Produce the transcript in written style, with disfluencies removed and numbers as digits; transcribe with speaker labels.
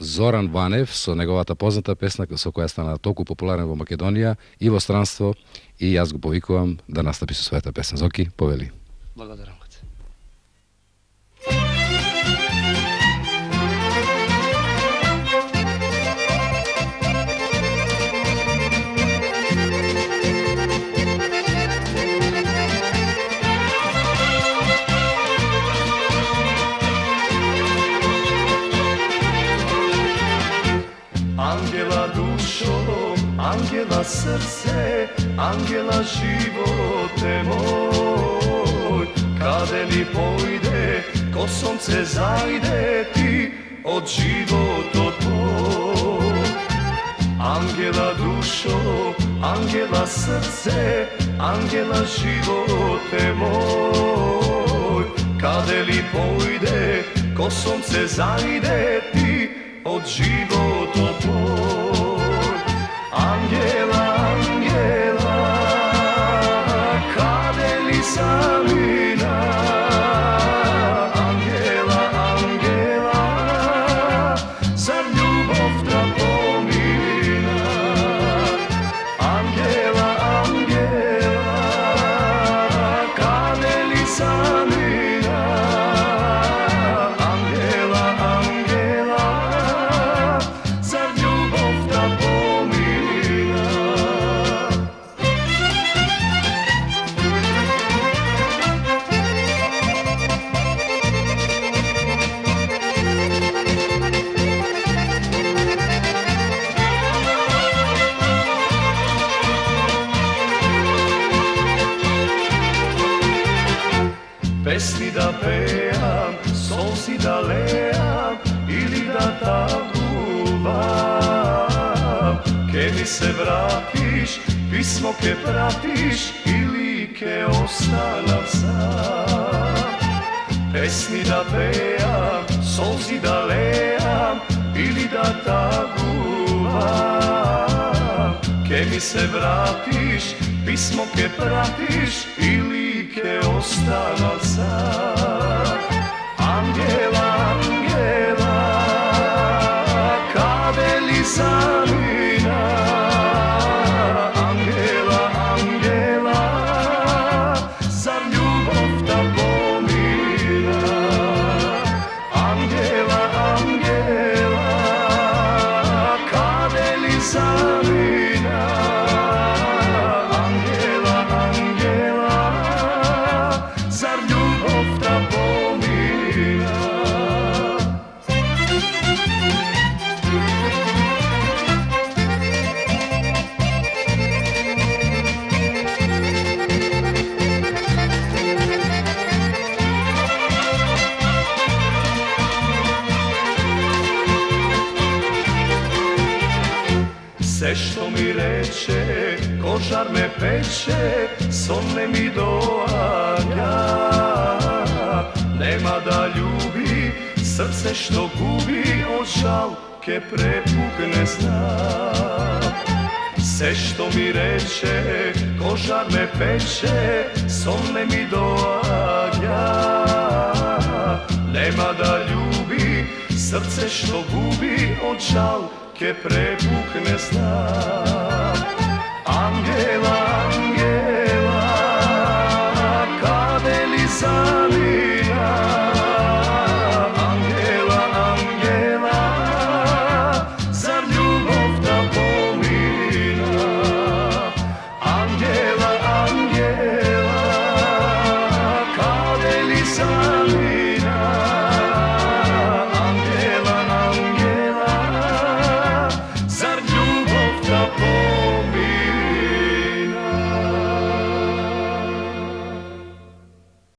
Speaker 1: Зоран Ванев со неговата позната песна со која стана толку популарна во Македонија и во странство, и јас го повикувам да настапи со својата песна. Зоки, повели.
Speaker 2: Благодарам.
Speaker 3: Angela dušo, Angela srce, Angela živote moj. Kade li pojde, ko sonce zajde ti od života tvoj. Angela dušo, Angela srce, Angela živote moj. Kade li pojde, ko sonce zajde ti od života tvoj. Angela, Angela, kade li samina? Angela, Angela, zar ljubov da pomina? Angela, Angela, kade li samina? Angela, Angela, zar ljubov da pomina? Pesmi da pejam, solzi da lejam ili da taguvam. Ke mi se vratiš, pismo ke pratiš ili ke ostanem sam. Pesmi da pejam, solzi da lejam ili da taguvam. Ke mi se vratiš, pismo ke pratiš ili ke ostanem sam. Angela, Angela, kade li samina? Angela, Angela, zar ljubov da pomina? Angela, Angela, kade li samina? Angela, Angela, zar ljubov da pomina? Sve što mi reče, kožar me peče, son ne mi doanja. Nema da ljubi, srce što gubi, od žalke prepukne zna. Sve što mi reče, kožar me peče, son ne mi doanja. Nema da ljubi, srce što gubi, od žalke prepukne zna. Angela,